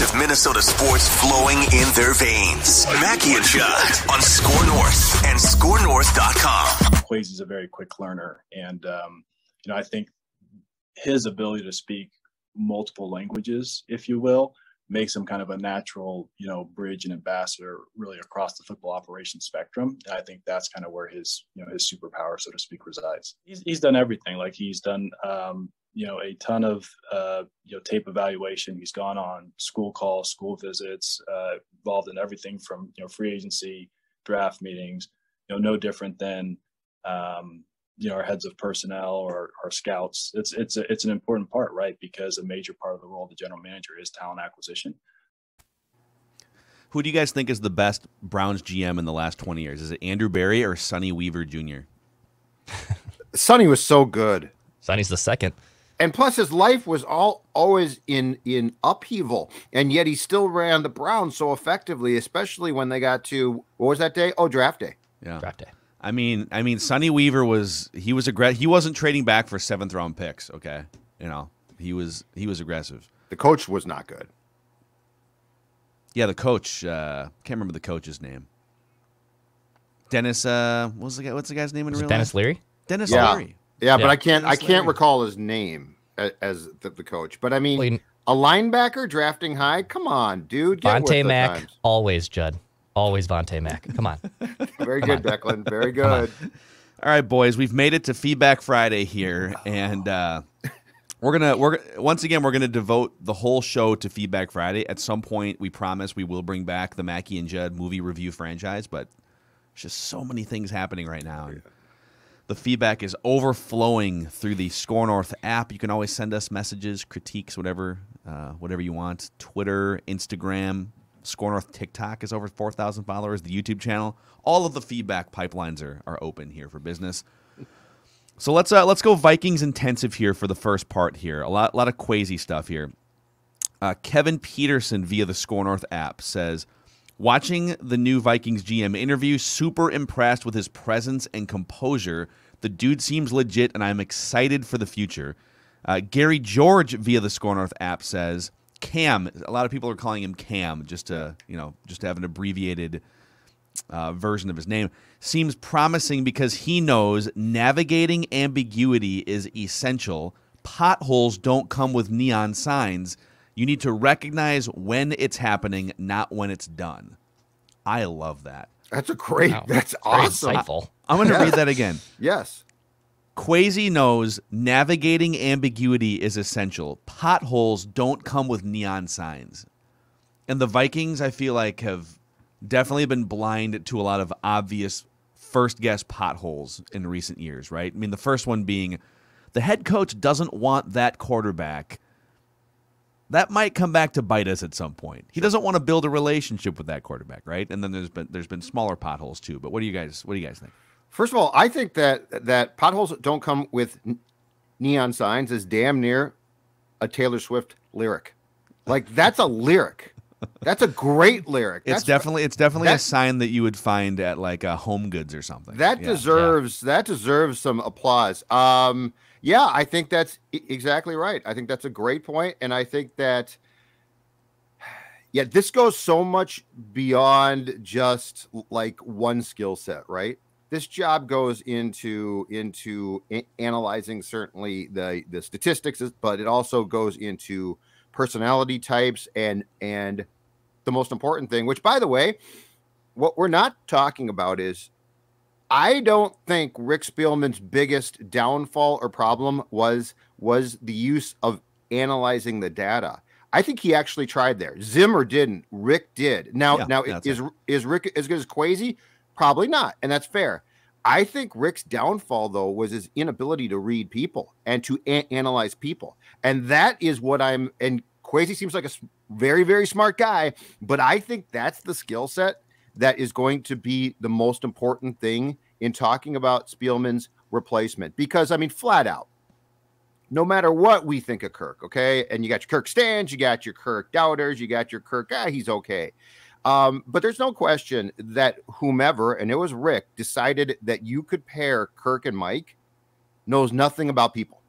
Of Minnesota sports flowing in their veins. Mackey and Judd on SKOR North and SKORNorth.com. Kwesi's a very quick learner, and I think his ability to speak multiple languages, if you will, makes him kind of a natural, bridge and ambassador really across the football operations spectrum. And I think that's kind of where his superpower, so to speak, resides. He's done everything. Like he's done, a ton of, tape evaluation. He's gone on school calls, school visits, involved in everything from, free agency, draft meetings, no different than, our heads of personnel or our scouts. It's an important part, right? Because a major part of the role of the general manager is talent acquisition. Who do you guys think is the best Browns GM in the last 20 years? Is it Andrew Berry or Sonny Weaver Jr.? Sonny was so good. Sonny's the second. And plus, his life was always in upheaval, and yet he still ran the Browns so effectively, especially when they got to, what was that day? Oh, draft day. Yeah, draft day. I mean, Sonny Weaver he wasn't trading back for 7th round picks. Okay, he was aggressive. The coach was not good. Yeah, the coach. Can't remember the coach's name. Dennis. What's the guy's name in real life? Dennis Leary. Dennis Leary. Yeah, but I can't recall his name as the coach. But I mean, a linebacker drafting high. Come on, dude. Vontae Mack, always Judd. Always Vontae Mack. Come on. Very good, Declan. Very good. All right, boys. We've made it to Feedback Friday here, and we're gonna devote the whole show to Feedback Friday. At some point, we promise we will bring back the Mackey and Judd movie review franchise, but there's just so many things happening right now. Yeah. The feedback is overflowing through the SKOR North app. You can always send us messages, critiques, whatever you want. Twitter, Instagram, SKOR North TikTok is over 4,000 followers. The YouTube channel. All of the feedback pipelines are open here for business. So let's go Vikings intensive here for the first part here. A lot of Kwesi stuff here. Kevin Peterson via the SKOR North app says, watching the new Vikings GM interview, super impressed with his presence and composure. The dude seems legit, and I'm excited for the future. Gary George via the SKOR North app says, Cam. A lot of people are calling him Cam just to have an abbreviated version of his name. Seems promising because he knows navigating ambiguity is essential. Potholes don't come with neon signs. You need to recognize when it's happening, not when it's done. I love that. That's that's awesome. Insightful. I'm going to read that again. Yes. Kwesi knows navigating ambiguity is essential. Potholes don't come with neon signs. And the Vikings, I feel like, have definitely been blind to a lot of obvious first-guess potholes in recent years, right? I mean, the first one being the head coach doesn't want that quarterback. That might come back to bite us at some point. He doesn't want to build a relationship with that quarterback, right? And then there's been smaller potholes too. But what do you guys think? First of all, I think that potholes don't come with neon signs is damn near a Taylor Swift lyric. Like, that's a lyric. That's a great lyric. It's definitely a sign that you would find at like Home Goods or something. That deserves some applause. Yeah, I think that's exactly right. I think that's a great point, and I think that this goes so much beyond just like one skill set, right? This job goes into analyzing certainly the statistics, but it also goes into personality types and the most important thing, which, by the way, what we're not talking about is, I don't think Rick Spielman's biggest downfall or problem was the use of analyzing the data. I think he actually tried there. Zimmer didn't. Rick did. Now is Rick as good as Kwesi? Probably not, and that's fair. I think Rick's downfall, though, was his inability to read people and to analyze people, and that is what and Kwesi seems like a very, very smart guy, but I think that's the skill set that is going to be the most important thing in talking about Spielman's replacement. Because, I mean, flat out, no matter what we think of Kirk, okay, and you got your Kirk stands, you got your Kirk doubters, you got your Kirk, he's okay. But there's no question that whomever, and it was Rick, decided that you could pair Kirk and Mike, knows nothing about people.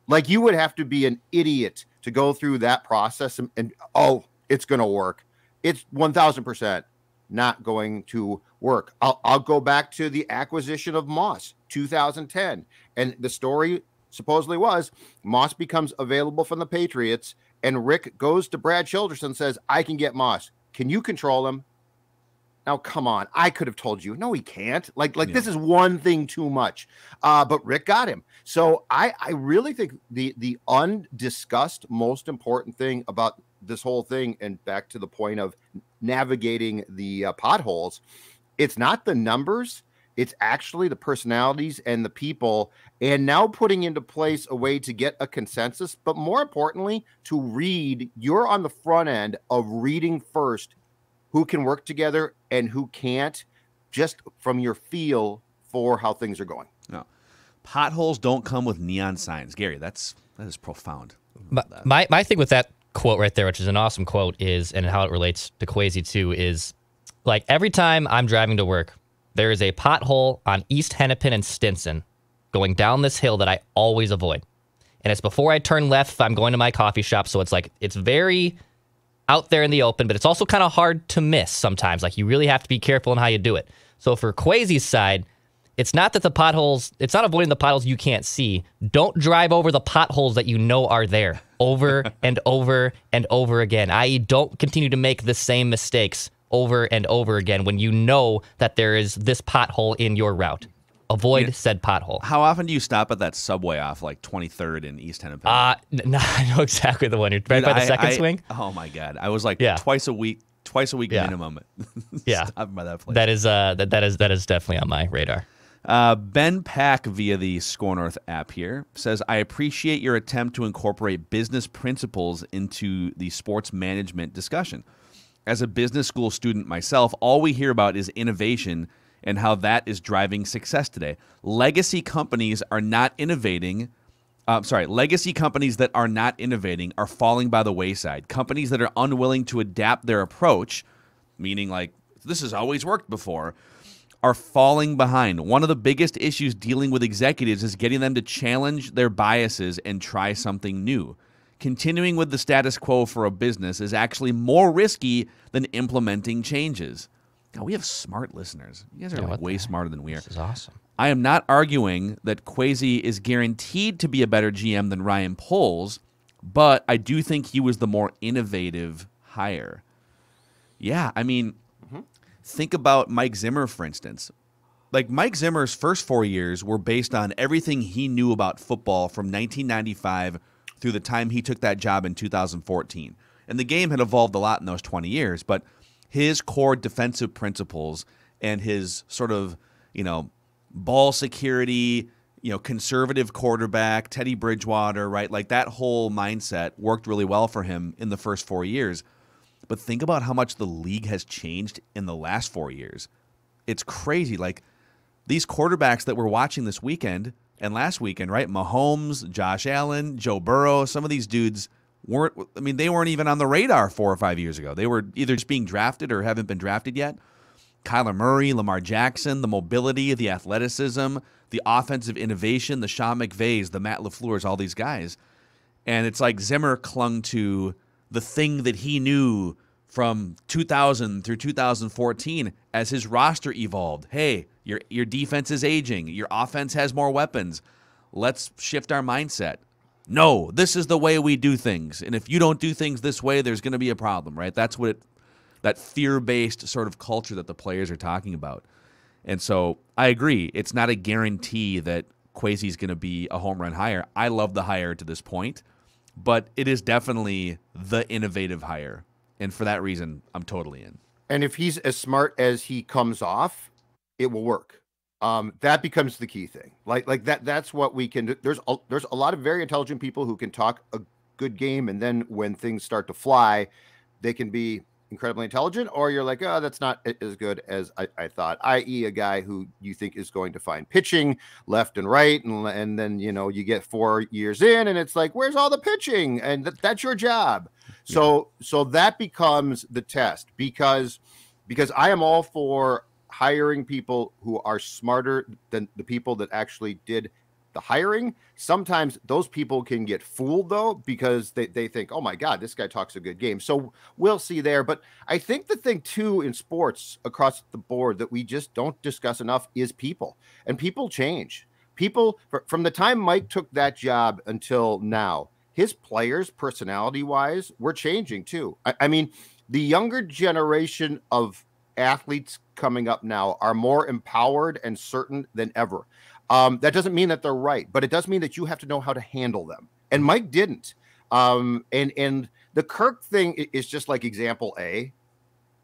Like, you would have to be an idiot to go through that process and oh, it's going to work. It's 1000% not going to work. I'll go back to the acquisition of Moss, 2010. And the story supposedly was Moss becomes available from the Patriots, and Rick goes to Brad Childress and says, I can get Moss. Can you control him? Now, come on. I could have told you. No, he can't. This is one thing too much. But Rick got him. So I really think the undiscussed most important thing about this whole thing, and back to the point of navigating the potholes, it's not the numbers. It's actually the personalities and the people, and now putting into place a way to get a consensus, but more importantly, to read. You're on the front end of reading first who can work together and who can't, just from your feel for how things are going. No, potholes don't come with neon signs. Gary, that is profound. My thing with that quote right there, which is an awesome quote, is, and how it relates to Kwesi too, is like every time I'm driving to work, there is a pothole on East Hennepin and Stinson going down this hill that I always avoid. And it's before I turn left if I'm going to my coffee shop. So it's like, it's very out there in the open, but it's also kind of hard to miss sometimes. Like, you really have to be careful in how you do it. So for Kwesi's side, it's not that it's not avoiding the potholes you can't see. Don't drive over the potholes that you know are there over and over and over again, i.e. don't continue to make the same mistakes over and over again when you know that there is this pothole in your route. Avoid said pothole. How often do you stop at that Subway off like 23rd in East Hennepin? No, I know exactly the one. You're right by the second swing. Oh my God, I was like twice a week minimum. Stopping by that place. That is definitely on my radar. Ben Pack via the SKOR North app here says, I appreciate your attempt to incorporate business principles into the sports management discussion. As a business school student myself, all we hear about is innovation and how that is driving success today. Legacy companies are not innovating. Legacy companies that are not innovating are falling by the wayside. Companies that are unwilling to adapt their approach, meaning like this has always worked before, are falling behind. One of the biggest issues dealing with executives is getting them to challenge their biases and try something new. Continuing with the status quo for a business is actually more risky than implementing changes. God, we have smart listeners. You guys are way smarter than we are. This is awesome. I am not arguing that Kwesi is guaranteed to be a better GM than Ryan Poles, but I do think he was the more innovative hire. Yeah, I mean, think about Mike Zimmer, for instance. Like, Mike Zimmer's first 4 years were based on everything he knew about football from 1995 through the time he took that job in 2014. And the game had evolved a lot in those 20 years, but his core defensive principles and his sort of, ball security, conservative quarterback, Teddy Bridgewater, right? Like, that whole mindset worked really well for him in the first 4 years. But think about how much the league has changed in the last 4 years. It's crazy. Like, these quarterbacks that we're watching this weekend and last weekend, right? Mahomes, Josh Allen, Joe Burrow, some of these dudes they weren't even on the radar 4 or 5 years ago. They were either just being drafted or haven't been drafted yet. Kyler Murray, Lamar Jackson, the mobility, the athleticism, the offensive innovation, the Sean McVays, the Matt LaFleurs, all these guys. And it's like Zimmer clung to the thing that he knew from 2000 through 2014 as his roster evolved. Hey, your defense is aging. Your offense has more weapons. Let's shift our mindset. No, this is the way we do things. And if you don't do things this way, there's going to be a problem, right? That's what that fear-based sort of culture that the players are talking about. And so I agree. It's not a guarantee that Kwesi's going to be a home run hire. I love the hire to this point, but it is definitely the innovative hire. And for that reason, I'm totally in. And if he's as smart as he comes off, it will work. That becomes the key thing. Like that's what we can do. There's a lot of very intelligent people who can talk a good game, and then when things start to fly, they can be incredibly intelligent, or you're like, oh, that's not as good as I thought, i.e. a guy who you think is going to find pitching left and right, and then you get 4 years in and it's like, where's all the pitching? And that's your job. So that becomes the test, because I am all for hiring people who are smarter than the people that actually did the hiring. Sometimes those people can get fooled, though, because they think, oh, my God, this guy talks a good game. So we'll see there. But I think the thing, too, in sports across the board that we just don't discuss enough is people. And people change. People, from the time Mike took that job until now, his players, personality-wise, were changing, too. I mean, the younger generation of athletes coming up now are more empowered and certain than ever. That doesn't mean that they're right, but it does mean that you have to know how to handle them. And Mike didn't. And the Kirk thing is just like example A.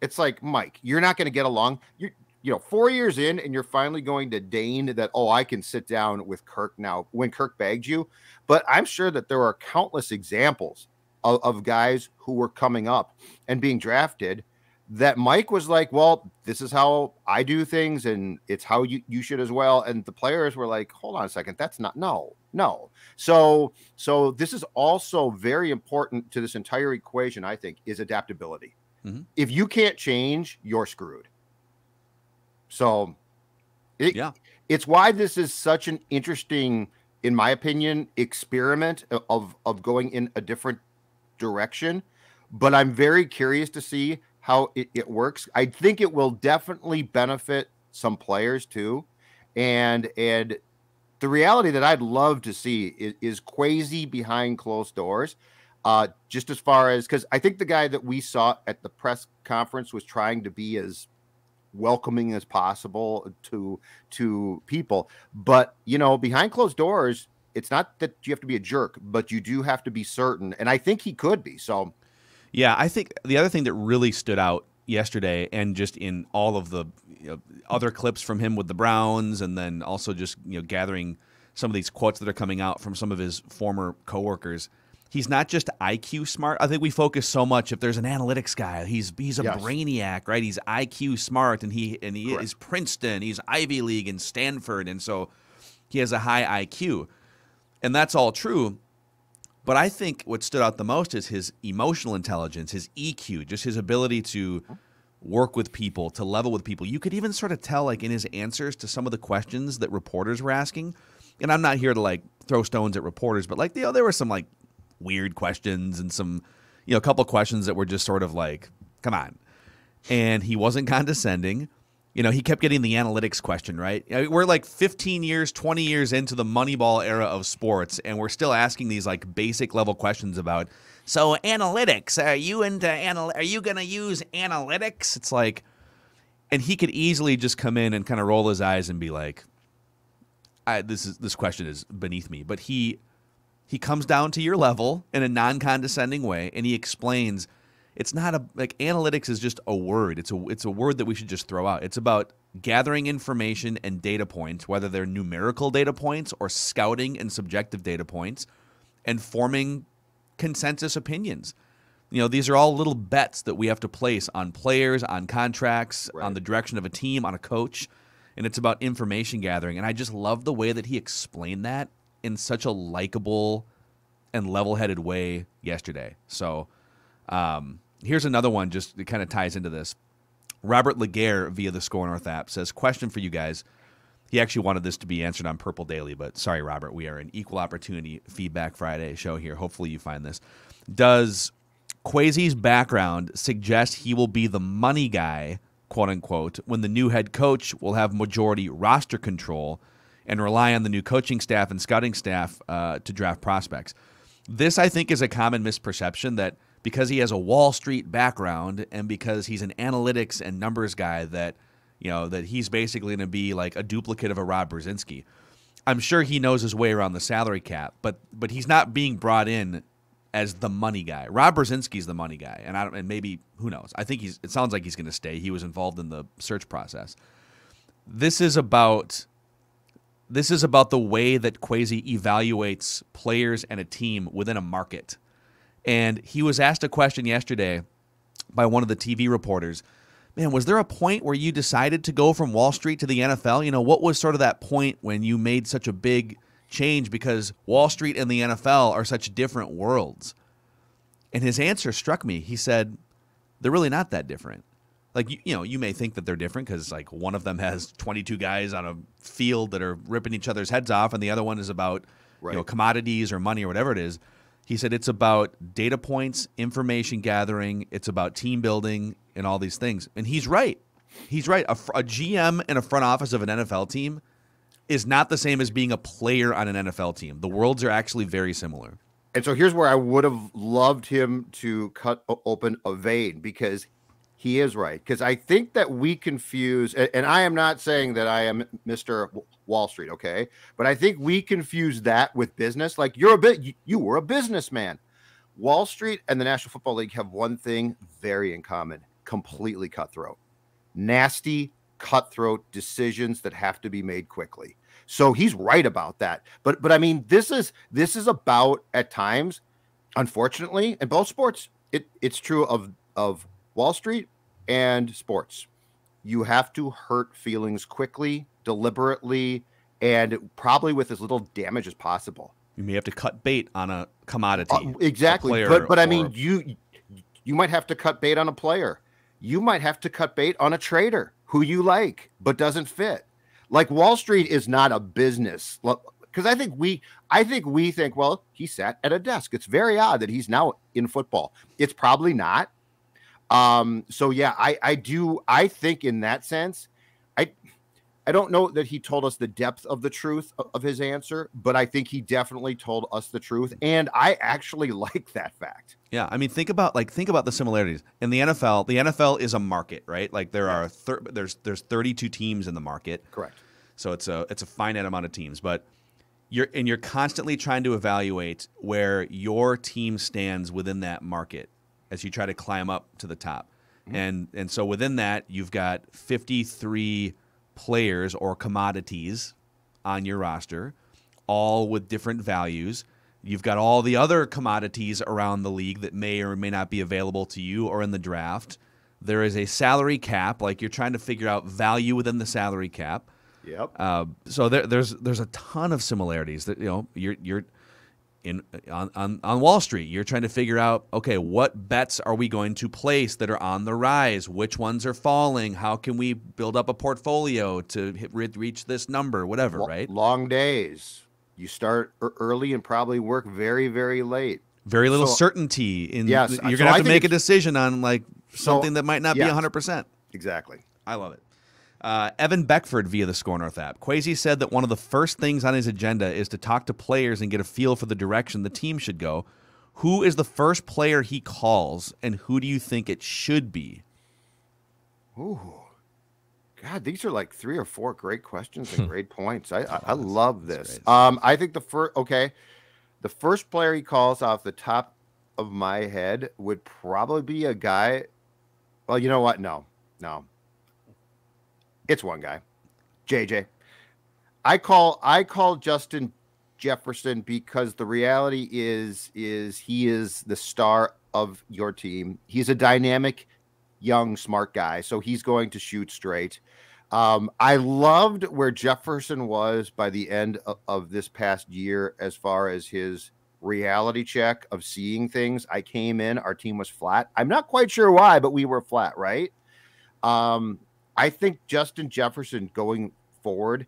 It's like, Mike, you're not going to get along. You know, 4 years in, and you're finally going to deign that, oh, I can sit down with Kirk now when Kirk bagged you. But I'm sure that there are countless examples of guys who were coming up and being drafted that Mike was like, well, this is how I do things, and it's how you should as well. And the players were like, hold on a second, that's not, no. So this is also very important to this entire equation, I think, is adaptability. Mm-hmm. If you can't change, you're screwed. So it's why this is such an interesting, in my opinion, experiment of going in a different direction. But I'm very curious to see how it works. I think it will definitely benefit some players too. And the reality that I'd love to see is Kwesi behind closed doors. Just as far as, because I think the guy that we saw at the press conference was trying to be as welcoming as possible to people. But, you know, behind closed doors, it's not that you have to be a jerk, but you do have to be certain. And I think he could be. So, yeah, I think the other thing that really stood out yesterday, and just in all of the other clips from him with the Browns, and then also just gathering some of these quotes that are coming out from some of his former coworkers, he's not just IQ smart. I think we focus so much, if there's an analytics guy, he's a brainiac, right? He's IQ smart, and he is Princeton, he's Ivy League and Stanford, and so he has a high IQ, and that's all true. But I think what stood out the most is his emotional intelligence, his EQ, just his ability to work with people, to level with people. You could even sort of tell, like, in his answers to some of the questions that reporters were asking. And I'm not here to, like, throw stones at reporters, but, like, there were some, like, weird questions and some, a couple questions that were just sort of like, come on. And he wasn't condescending. He kept getting the analytics question, right? We're like 15 years, 20 years into the Moneyball era of sports, and we're still asking these like basic level questions about, so analytics, are you going to use analytics? It's like, and he could easily just come in and kind of roll his eyes and be like, this question is beneath me. But he comes down to your level in a non-condescending way, and he explains, it's not analytics is just a word. It's a word that we should just throw out. It's about gathering information and data points, whether they're numerical data points or scouting and subjective data points, and forming consensus opinions. These are all little bets that we have to place on players, on contracts, on the direction of a team, on a coach, and it's about information gathering. And I just love the way that he explained that in such a likable and level-headed way yesterday. So, here's another one, just it kind of ties into this. Robert Laguerre via the SKOR North app says, question for you guys. He actually wanted this to be answered on Purple Daily, but sorry, Robert, we are an Equal Opportunity Feedback Friday show here. Hopefully you find this. Does Kwesi's background suggest he will be the money guy, quote unquote, when the new head coach will have majority roster control and rely on the new coaching staff and scouting staff to draft prospects? This, I think, is a common misperception that because he has a Wall Street background and because he's an analytics and numbers guy that he's basically going to be like a duplicate of a Rob Brzezinski. I'm sure he knows his way around the salary cap, but he's not being brought in as the money guy. Rob Brzezinski's the money guy, and maybe, who knows? I think it sounds like he's going to stay. He was involved in the search process. This is about the way that Kwesi evaluates players and a team within a market. And he was asked a question yesterday by one of the TV reporters. Man, was there a point where you decided to go from Wall Street to the NFL? What was sort of that point when you made such a big change, because Wall Street and the NFL are such different worlds? And his answer struck me. He said, they're really not that different. like you may think that they're different because like one of them has 22 guys on a field that are ripping each other's heads off, and the other one is about commodities or money or whatever it is. He said it's about data points, information gathering, it's about team building, and all these things. And he's right. He's right. A GM in a front office of an NFL team is not the same as being a player on an NFL team. The worlds are actually very similar. And so here's where I would have loved him to cut open a vein, because he is right. Because I think that we confuse, and I am not saying that I am Mr. Wall Street, okay? But I think we confuse that with business. Like you were a businessman. Wall Street and the National Football League have one thing very in common: completely cutthroat, nasty, cutthroat decisions that have to be made quickly. So he's right about that. But I mean, this is about, at times, unfortunately, in both sports, it's true of Wall Street and sports. You have to hurt feelings quickly, deliberately, and probably with as little damage as possible. You may have to cut bait on a commodity. Exactly. But I mean, you might have to cut bait on a player. You might have to cut bait on a trader who you like but doesn't fit. Like, Wall Street is not a business, because I think we think, well, he sat at a desk. It's very odd that he's now in football. It's probably not. So yeah, I think in that sense, I don't know that he told us the depth of the truth of his answer, but I think he definitely told us the truth, and I actually like that fact. Yeah, I mean, think about the similarities in the NFL. The NFL is a market, right? Like there's 32 teams in the market. Correct. So it's a finite amount of teams, but you're constantly trying to evaluate where your team stands within that market as you try to climb up to the top. Mm-hmm. And so within that, you've got 53 players or commodities on your roster, all with different values. You've got all the other commodities around the league that may or may not be available to you or in the draft. There is a salary cap, like you're trying to figure out value within the salary cap. Yep. So there's a ton of similarities that you're on Wall Street. You're trying to figure out, okay, what bets are we going to place that are on the rise? Which ones are falling? How can we build up a portfolio to reach this number? Whatever, right? Long days. You start early and probably work very, very late. Very little certainty. Yes, you're going to have to make a decision on like something that might not be 100%. Exactly. I love it. Evan Beckford via the SKOR North app. Kwesi said that one of the first things on his agenda is to talk to players and get a feel for the direction the team should go. Who is the first player he calls, and who do you think it should be? Ooh. God, these are like 3 or 4 great questions and great points. I love this. I think the first player he calls off the top of my head would probably be a guy. Well, you know what? No. It's one guy, JJ. I call Justin Jefferson because the reality is he is the star of your team. He's a dynamic, young, smart guy, so he's going to shoot straight. I loved where Jefferson was by the end of this past year as far as his reality check of seeing things. I came in, our team was flat. I'm not quite sure why, but we were flat, right? I think Justin Jefferson going forward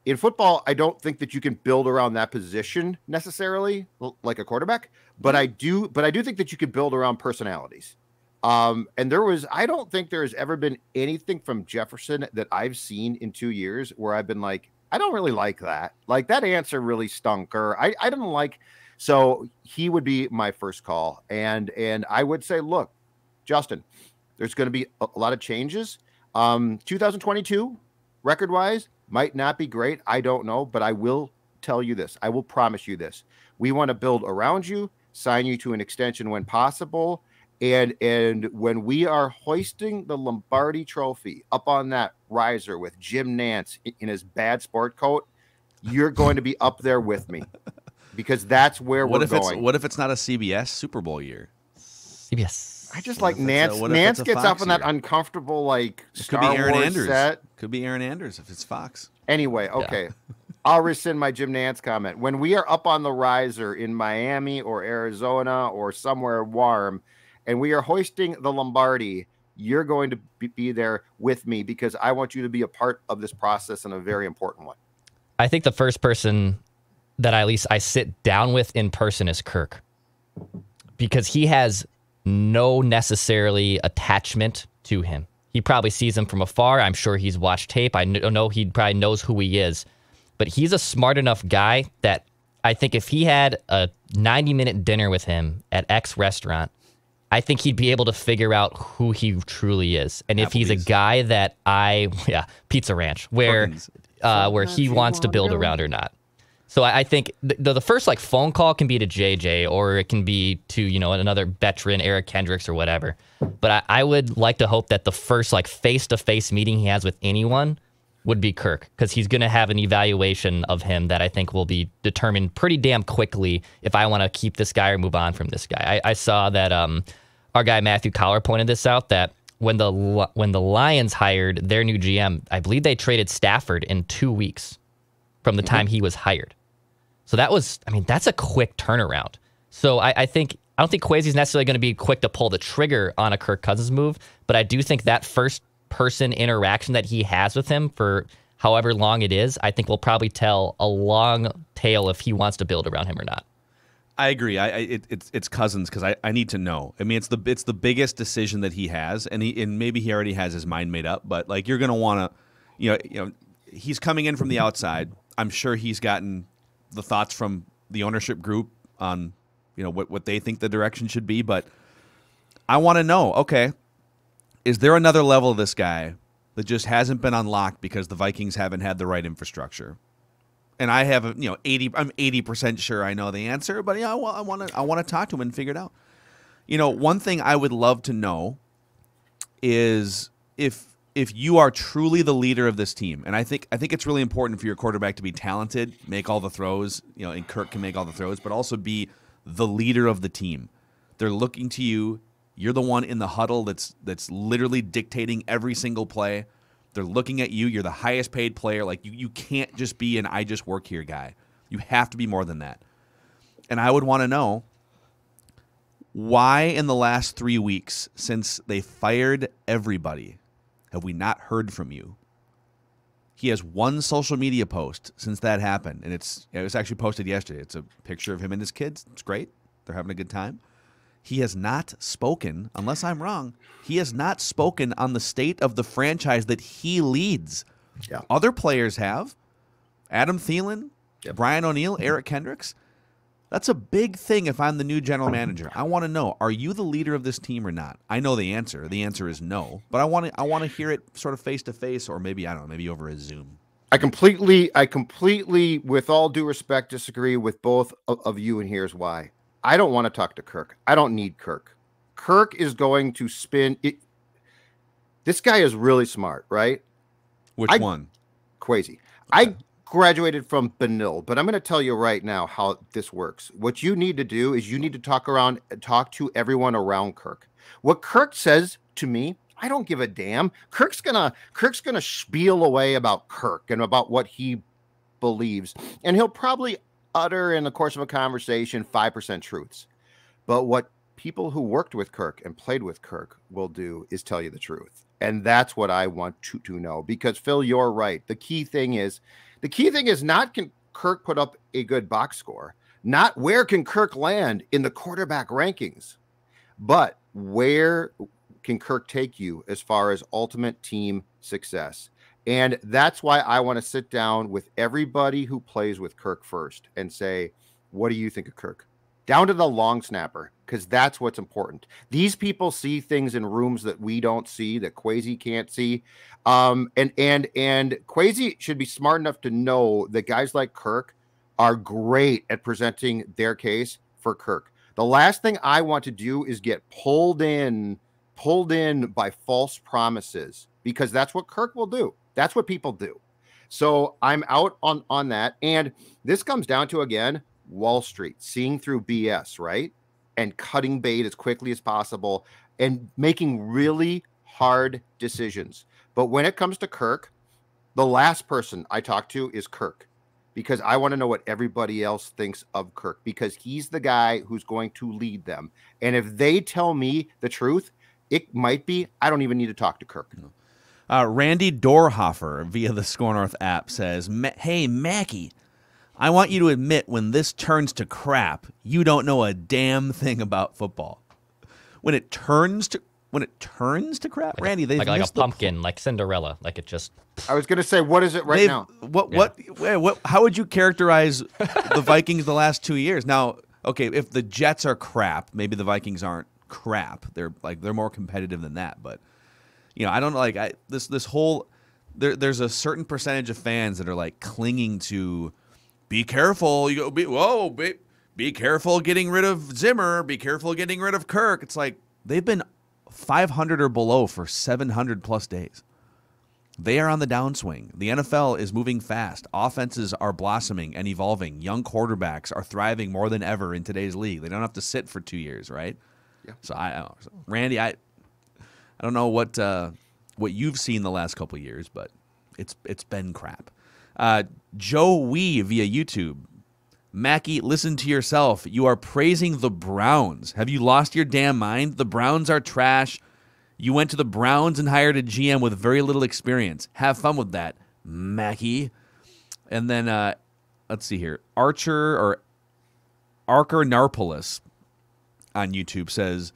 in football, I don't think that you can build around that position necessarily like a quarterback, but I do think that you can build around personalities. And I don't think there has ever been anything from Jefferson that I've seen in 2 years where I've been like, I don't really like that. Like, that answer really stunk, or I didn't like. So he would be my first call. And I would say, look, Justin, there's going to be a lot of changes. 2022 record wise might not be great. I don't know, but I will tell you this. I will promise you this. We want to build around you, sign you to an extension when possible. And when we are hoisting the Lombardi trophy up on that riser with Jim Nantz in his bad sport coat, you're going to be up there with me, because that's where we're going. What if it's not a CBS Super Bowl year? CBS. I just like Nantz. Nantz gets up in that uncomfortable, like, Star Wars set. Could be Aaron Andrews if it's Fox. Anyway, okay. Yeah. I'll rescind my Jim Nantz comment. When we are up on the riser in Miami or Arizona or somewhere warm, and we are hoisting the Lombardi, you're going to be there with me because I want you to be a part of this process and a very important one. I think the first person that at least I sit down with in person is Kirk, because he has no necessarily attachment to him. He probably sees him from afar. I'm sure he's watched tape. I know he probably knows who he is, but he's a smart enough guy that I think if he had a 90-minute dinner with him at X restaurant, I think he'd be able to figure out who he truly is. And if he's a guy that Pizza Ranch, where he wants to build around or not. So I think the first like phone call can be to JJ, or it can be to, another veteran, Eric Kendricks or whatever. But I would like to hope that the first like face-to-face meeting he has with anyone would be Kirk, because he's going to have an evaluation of him that I think will be determined pretty damn quickly if I want to keep this guy or move on from this guy. I saw that our guy Matthew Collar pointed this out, that when the Lions hired their new GM, I believe they traded Stafford in 2 weeks from the time he was hired. So that's a quick turnaround. So I don't think Kwesi's necessarily going to be quick to pull the trigger on a Kirk Cousins move, but I do think that first person interaction that he has with him for however long it is, I think will probably tell a long tale if he wants to build around him or not. I agree. It's Cousins, because I need to know. I mean, it's the biggest decision that he has, and maybe he already has his mind made up. But like, you're going to want to, he's coming in from the outside. I'm sure he's gotten the thoughts from the ownership group on, what they think the direction should be. But I want to know, okay, is there another level of this guy that just hasn't been unlocked because the Vikings haven't had the right infrastructure? And I have I'm 80% sure I know the answer, but I want to talk to him and figure it out. One thing I would love to know is if you are truly the leader of this team, and I think it's really important for your quarterback to be talented, make all the throws, and Kirk can make all the throws, but also be the leader of the team. They're looking to you. You're the one in the huddle that's literally dictating every single play. They're looking at you. You're the highest paid player. Like, you can't just be an I just work here guy. You have to be more than that. And I would want to know, why in the last 3 weeks since they fired everybody have we not heard from you? He has one social media post since that happened, and it was actually posted yesterday. It's a picture of him and his kids. It's great. They're having a good time. He has not spoken, unless I'm wrong, he has not spoken on the state of the franchise that he leads. Yeah. Other players have. Adam Thielen, Brian O'Neill, Eric Kendricks. That's a big thing if I'm the new general manager. I want to know, are you the leader of this team or not? I know the answer. The answer is no. But I want to hear it sort of face to face, or maybe, I don't know, maybe over a Zoom. I completely, with all due respect, disagree with both of you, and here's why. I don't want to talk to Kirk. I don't need Kirk. Kirk is going to spin it. This guy is really smart, right? Which one? Kwesi. Okay. I graduated from Benil, but I'm going to tell you right now how this works. What you need to do is you need to talk to everyone around Kirk. What Kirk says to me, I don't give a damn. Kirk's gonna spiel away about Kirk and about what he believes, and he'll probably utter in the course of a conversation 5% truths. But what people who worked with Kirk and played with Kirk will do is tell you the truth. And that's what I want to know, because Phil, you're right. The key thing is not can Kirk put up a good box score, not where can Kirk land in the quarterback rankings, but where can Kirk take you as far as ultimate team success. And that's why I want to sit down with everybody who plays with Kirk first and say, what do you think of Kirk? Down to the long snapper, because that's what's important. These people see things in rooms that we don't see, that Kwesi can't see. And Kwesi should be smart enough to know that guys like Kirk are great at presenting their case for Kirk. The last thing I want to do is get pulled in by false promises, because that's what Kirk will do. That's what people do. So I'm out on that. And this comes down to, again, Wall Street, seeing through BS, right? And cutting bait as quickly as possible and making really hard decisions. But when it comes to Kirk, the last person I talk to is Kirk, because I want to know what everybody else thinks of Kirk, because he's the guy who's going to lead them. And if they tell me the truth, It might be. I don't even need to talk to Kirk. Randy Dorhofer via the SKOR North app says, "Hey, Mackie, I want you to admit when this turns to crap, you don't know a damn thing about football. When it turns to crap, Randy, they've like a missed pumpkin, like Cinderella, like it just." I was going to say, what is it right now? What? How would you characterize the Vikings the last 2 years? Now, okay, if the Jets are crap, maybe the Vikings aren't crap. They're more competitive than that. But I don't know. This whole there's a certain percentage of fans that are like clinging to. Be careful. Be careful getting rid of Zimmer. Be careful getting rid of Kirk. It's like they've been 500 or below for 700 plus days. They are on the downswing. The NFL is moving fast. Offenses are blossoming and evolving. Young quarterbacks are thriving more than ever in today's league. They don't have to sit for 2 years, right? Yeah. So Randy, I don't know what you've seen the last couple of years, but it's been crap. Joe Wee via YouTube. Mackie, listen to yourself. You are praising the Browns. Have you lost your damn mind? The Browns are trash. You went to the Browns and hired a GM with very little experience. Have fun with that, Mackie. And then, let's see here. Archer Narpolis on YouTube says,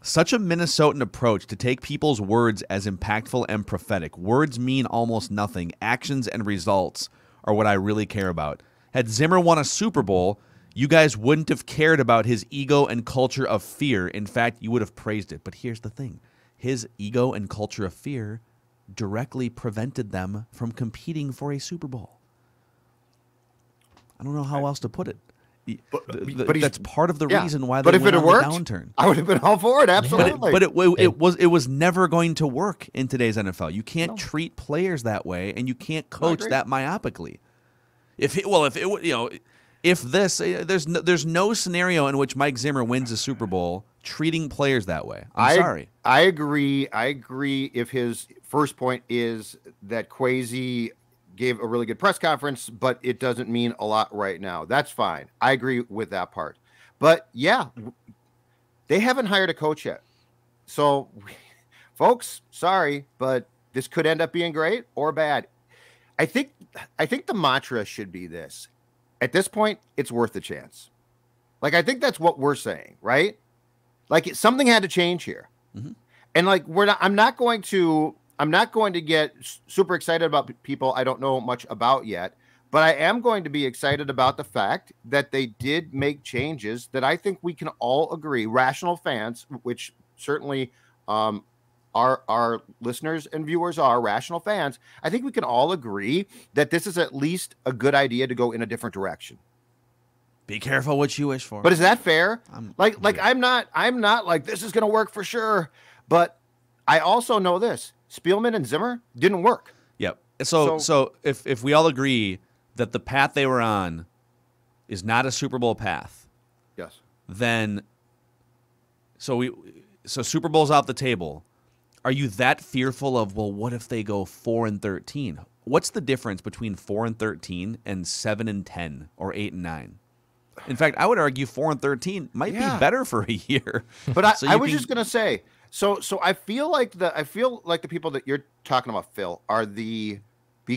such a Minnesotan approach to take people's words as impactful and prophetic. Words mean almost nothing. Actions and results are what I really care about. Had Zimmer won a Super Bowl, you guys wouldn't have cared about his ego and culture of fear. In fact, you would have praised it. But here's the thing. His ego and culture of fear directly prevented them from competing for a Super Bowl. I don't know how else to put it. But that's part of the reason why they went on the downturn. I would have been all for it, absolutely. But it was never going to work in today's NFL. You can't treat players that way, and you can't coach that myopically. There's no scenario in which Mike Zimmer wins a Super Bowl treating players that way. I'm sorry. I agree. If his first point is that Kwesi gave a really good press conference, but it doesn't mean a lot right now. That's fine. I agree with that part. But yeah, they haven't hired a coach yet. So, folks, sorry, but this could end up being great or bad. I think the mantra should be this. At this point, it's worth the chance. Like, I think that's what we're saying, right? Like, something had to change here. Mm-hmm. And like, I'm not going to get super excited about people I don't know much about yet, but I am going to be excited about the fact that they did make changes that I think we can all agree, rational fans, which certainly our listeners and viewers are rational fans. I think we can all agree that this is at least a good idea to go in a different direction. Be careful what you wish for. But is that fair? I'm not like this is going to work for sure, but I also know this. Spielman and Zimmer didn't work. Yep. So if we all agree that the path they were on is not a Super Bowl path, yes, then so Super Bowl's out the table. Are you that fearful of, well, what if they go 4-13? What's the difference between 4-13 and 7-10 or 8-9? In fact, I would argue 4-13 might be better for a year. But I was just gonna say. So I feel like the people that you're talking about, Phil, are be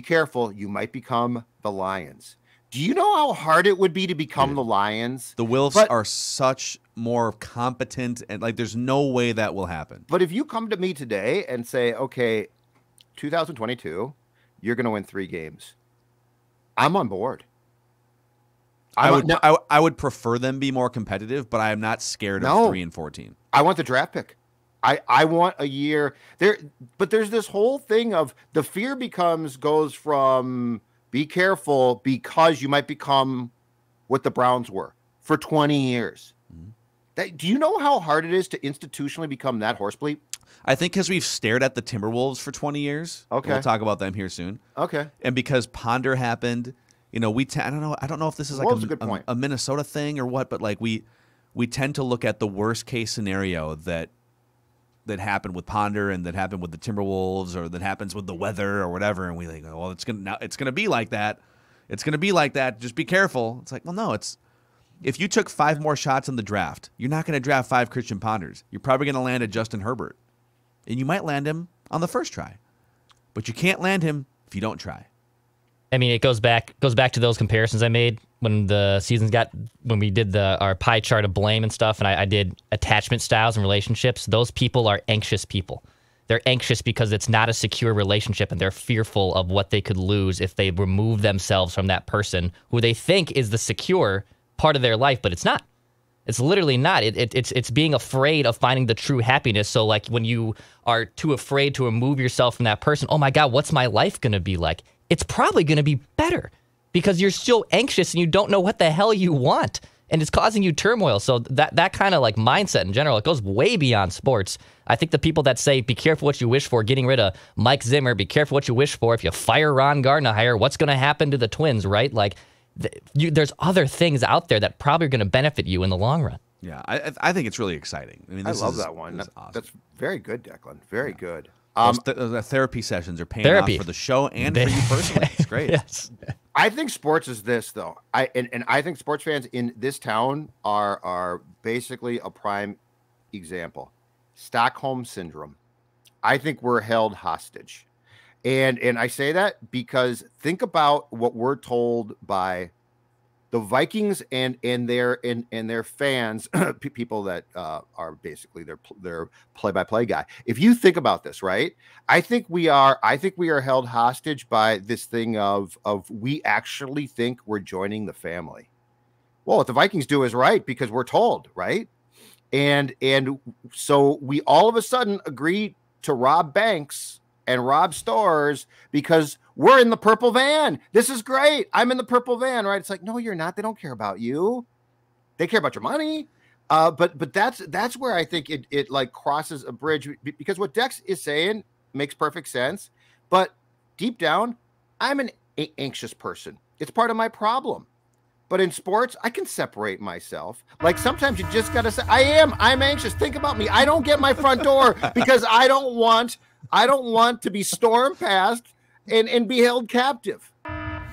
careful, you might become the Lions. Do you know how hard it would be to become the Lions? The Wilfs are such more competent, and like there's no way that will happen. But if you come to me today and say, okay, 2022, you're going to win 3 games, I'm on board. I would prefer them be more competitive, but I am not scared of 3-14. I want the draft pick. I want a year there, but there's this whole thing of the fear goes from be careful because you might become what the Browns were for 20 years. Mm-hmm. Do you know how hard it is to institutionally become that horse bleep? I think because we've stared at the Timberwolves for 20 years. Okay. We'll talk about them here soon. Okay. And because Ponder happened, I don't know if this is like a Minnesota thing or what, but like we tend to look at the worst case scenario that happened with Ponder and that happened with the Timberwolves or that happens with the weather or whatever, and we think, well, it's gonna be like that. It's gonna be like that. Just be careful. It's like, well, no, if you took 5 more shots in the draft, you're not going to draft 5 Christian Ponders. You're probably going to land a Justin Herbert. And you might land him on the first try. But you can't land him if you don't try. I mean, it goes back to those comparisons I made when we did our pie chart of blame and stuff, and I did attachment styles and relationships. Those people are anxious people. They're anxious because it's not a secure relationship, and they're fearful of what they could lose if they remove themselves from that person who they think is the secure part of their life, but it's not. It's literally not. It's being afraid of finding the true happiness. So like when you are too afraid to remove yourself from that person, oh my God, what's my life going to be like? It's probably going to be better because you're so anxious and you don't know what the hell you want. And it's causing you turmoil. So that kind of like mindset in general, it goes way beyond sports. I think the people that say, be careful what you wish for, getting rid of Mike Zimmer, be careful what you wish for. If you fire Ron Gardenhire, what's going to happen to the Twins, right? Like there's other things out there that probably are going to benefit you in the long run. Yeah, I think it's really exciting. I mean, I love that one. Awesome. That's very good, Declan. Very good. The therapy sessions are paying off for the show and for you personally. It's great. Yes. I think sports is this though. I think sports fans in this town are basically a prime example. Stockholm syndrome. I think we're held hostage. And I say that because think about what we're told by the Vikings and their fans, people that are basically their play-by-play guy. If you think about this, right? I think we are held hostage by this thing of we actually think we're joining the family. Well, what the Vikings do is right because we're told, right? And so we all of a sudden agree to rob banks and rob stores because we're in the purple van. This is great. I'm in the purple van, right? It's like, no, you're not. They don't care about you. They care about your money. But that's where I think it like crosses a bridge because what Dex is saying makes perfect sense. But deep down, I'm an anxious person. It's part of my problem. But in sports, I can separate myself. Like sometimes you just got to say, I'm anxious. Think about me. I don't get my front door because I don't want to be stormed past and be held captive.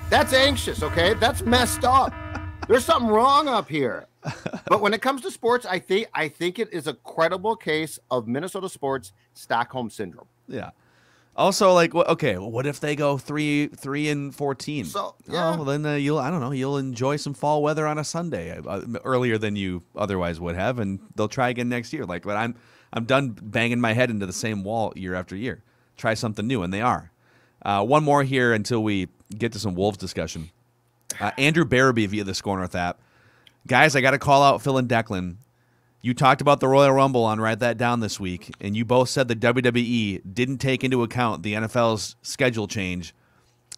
That's anxious, okay? That's messed up. There's something wrong up here. But when it comes to sports, I think it is a credible case of Minnesota sports Stockholm syndrome. Yeah. Also, like, what if they go 3-14? So, yeah. Oh, well, then you'll enjoy some fall weather on a Sunday earlier than you otherwise would have, and they'll try again next year. Like, but I'm done banging my head into the same wall year after year. Try something new, and they are. One more here until we get to some Wolves discussion. Andrew Barabee via the SKOR North app. Guys, I got to call out Phil and Declan. You talked about the Royal Rumble on Write That Down this week, and you both said the WWE didn't take into account the NFL's schedule change.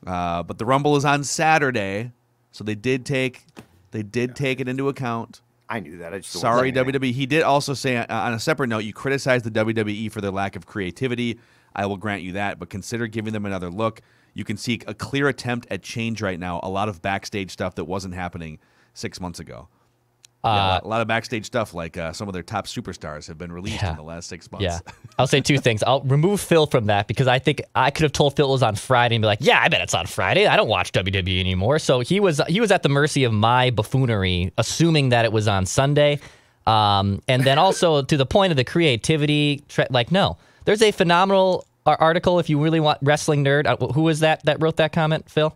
But the Rumble is on Saturday, so they did take it into account. I knew that. Sorry, WWE. He did also say on a separate note, you criticized the WWE for their lack of creativity. I will grant you that, but consider giving them another look. You can see a clear attempt at change right now. A lot of backstage stuff that wasn't happening 6 months ago. A lot of backstage stuff, like some of their top superstars have been released in the last 6 months. Yeah, I'll say two things. I'll remove Phil from that because I think I could have told Phil it was on Friday and be like, yeah, I bet it's on Friday. I don't watch WWE anymore. So he was at the mercy of my buffoonery, assuming that it was on Sunday. And then also to the point of the creativity, no. There's a phenomenal article if you really want wrestling nerd. Who was that wrote that comment, Phil?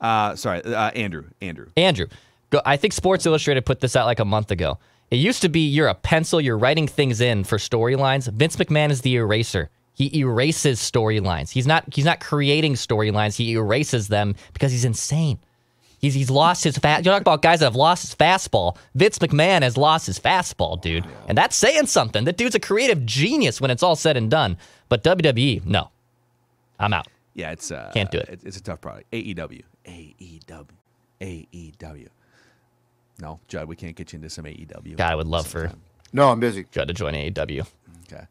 Andrew. I think Sports Illustrated put this out like a month ago. It used to be you're a pencil, you're writing things in for storylines. Vince McMahon is the eraser. He erases storylines. He's not creating storylines. He erases them because he's insane. He's lost his fast. You talk about guys that have lost his fastball. Vince McMahon has lost his fastball, dude, and that's saying something. That dude's a creative genius when it's all said and done. But WWE, no, I'm out. Yeah, it's can't do it. It's a tough product. AEW. No, Judd, we can't get you into some AEW. God, I would love for No, I'm busy. Judd to join AEW. Okay.